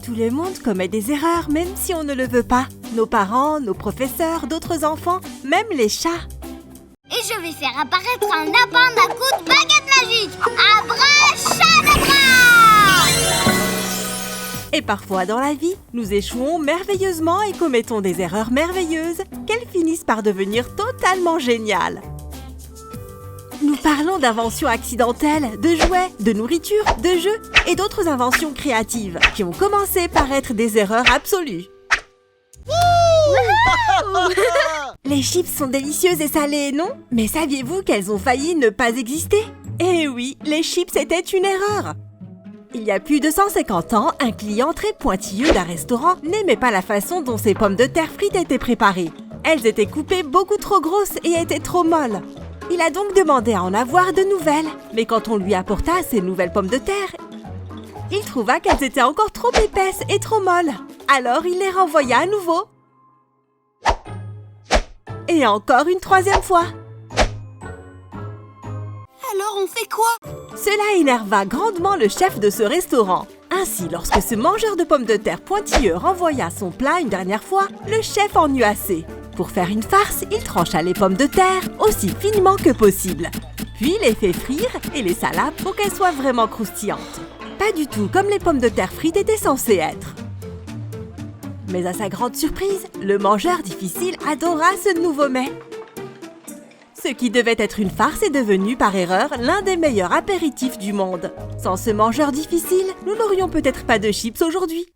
Tout le monde commet des erreurs, même si on ne le veut pas. Nos parents, nos professeurs, d'autres enfants, même les chats. Et je vais faire apparaître un lapin d'un coup de baguette magique. Abracadabra! Et parfois dans la vie, nous échouons merveilleusement et commettons des erreurs merveilleuses qu'elles finissent par devenir totalement géniales. Nous parlons d'inventions accidentelles, de jouets, de nourriture, de jeux et d'autres inventions créatives qui ont commencé par être des erreurs absolues. Les chips sont délicieuses et salées, non? Mais saviez-vous qu'elles ont failli ne pas exister? Eh oui, les chips étaient une erreur! Il y a plus de 150 ans, un client très pointilleux d'un restaurant n'aimait pas la façon dont ses pommes de terre frites étaient préparées. Elles étaient coupées beaucoup trop grosses et étaient trop molles. Il a donc demandé à en avoir de nouvelles. Mais quand on lui apporta ces nouvelles pommes de terre, il trouva qu'elles étaient encore trop épaisses et trop molles. Alors il les renvoya à nouveau. Et encore une troisième fois. Alors on fait quoi? Cela énerva grandement le chef de ce restaurant. Ainsi, lorsque ce mangeur de pommes de terre pointilleux renvoya son plat une dernière fois, le chef en eut assez. Pour faire une farce, il trancha les pommes de terre aussi finement que possible. Puis les fait frire et les sala pour qu'elles soient vraiment croustillantes. Pas du tout comme les pommes de terre frites étaient censées être. Mais à sa grande surprise, le mangeur difficile adora ce nouveau mets. Ce qui devait être une farce est devenu par erreur l'un des meilleurs apéritifs du monde. Sans ce mangeur difficile, nous n'aurions peut-être pas de chips aujourd'hui.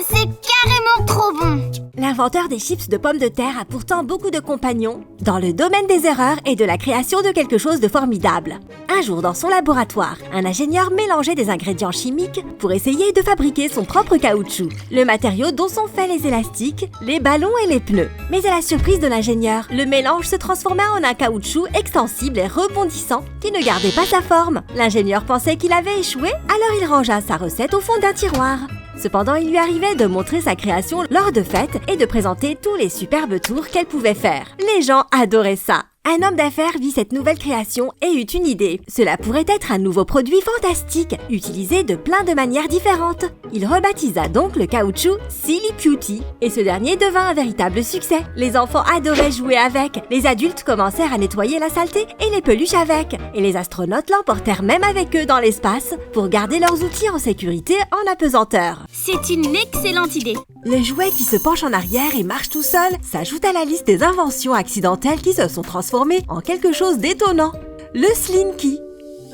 C'est carrément trop bon! L'inventeur des chips de pommes de terre a pourtant beaucoup de compagnons dans le domaine des erreurs et de la création de quelque chose de formidable. Un jour, dans son laboratoire, un ingénieur mélangeait des ingrédients chimiques pour essayer de fabriquer son propre caoutchouc, le matériau dont sont faits les élastiques, les ballons et les pneus. Mais à la surprise de l'ingénieur, le mélange se transforma en un caoutchouc extensible et rebondissant qui ne gardait pas sa forme. L'ingénieur pensait qu'il avait échoué, alors il rangea sa recette au fond d'un tiroir. Cependant, il lui arrivait de montrer sa création lors de fêtes et de présenter tous les superbes tours qu'elle pouvait faire. Les gens adoraient ça. Un homme d'affaires vit cette nouvelle création et eut une idée. Cela pourrait être un nouveau produit fantastique, utilisé de plein de manières différentes. Il rebaptisa donc le caoutchouc Silly Cutie et ce dernier devint un véritable succès. Les enfants adoraient jouer avec, les adultes commencèrent à nettoyer la saleté et les peluches avec, et les astronautes l'emportèrent même avec eux dans l'espace pour garder leurs outils en sécurité en apesanteur. C'est une excellente idée. Le jouet qui se penche en arrière et marche tout seul s'ajoute à la liste des inventions accidentelles qui se sont transformées en quelque chose d'étonnant. Le Slinky.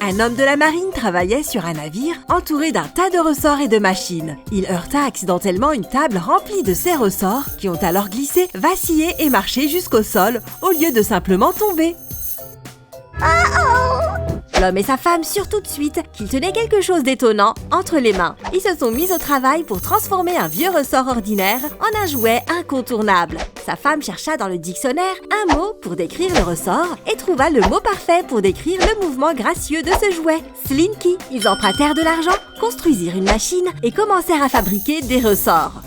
Un homme de la marine travaillait sur un navire entouré d'un tas de ressorts et de machines. Il heurta accidentellement une table remplie de ces ressorts qui ont alors glissé, vacillé et marché jusqu'au sol au lieu de simplement tomber. L'homme et sa femme surent tout de suite qu'ils tenaient quelque chose d'étonnant entre les mains. Ils se sont mis au travail pour transformer un vieux ressort ordinaire en un jouet incontournable. Sa femme chercha dans le dictionnaire un mot pour décrire le ressort et trouva le mot parfait pour décrire le mouvement gracieux de ce jouet, Slinky. Ils empruntèrent de l'argent, construisirent une machine et commencèrent à fabriquer des ressorts.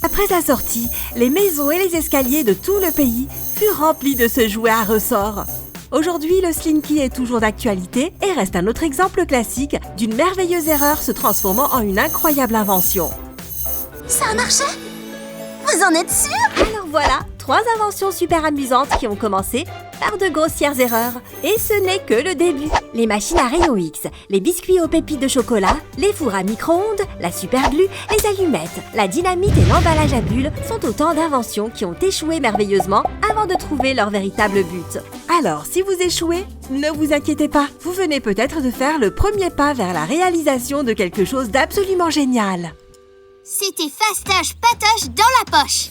Après sa sortie, les maisons et les escaliers de tout le pays furent remplis de ce jouet à ressort. Aujourd'hui, le Slinky est toujours d'actualité et reste un autre exemple classique d'une merveilleuse erreur se transformant en une incroyable invention. Ça a marché? Vous en êtes sûr? Alors voilà, 3 inventions super amusantes qui ont commencé par de grossières erreurs. Et ce n'est que le début. Les machines à rayons X, les biscuits aux pépites de chocolat, les fours à micro-ondes, la superglue, les allumettes, la dynamite et l'emballage à bulles sont autant d'inventions qui ont échoué merveilleusement avant de trouver leur véritable but. Alors, si vous échouez, ne vous inquiétez pas. Vous venez peut-être de faire le premier pas vers la réalisation de quelque chose d'absolument génial. C'était fastoche patoche dans la poche.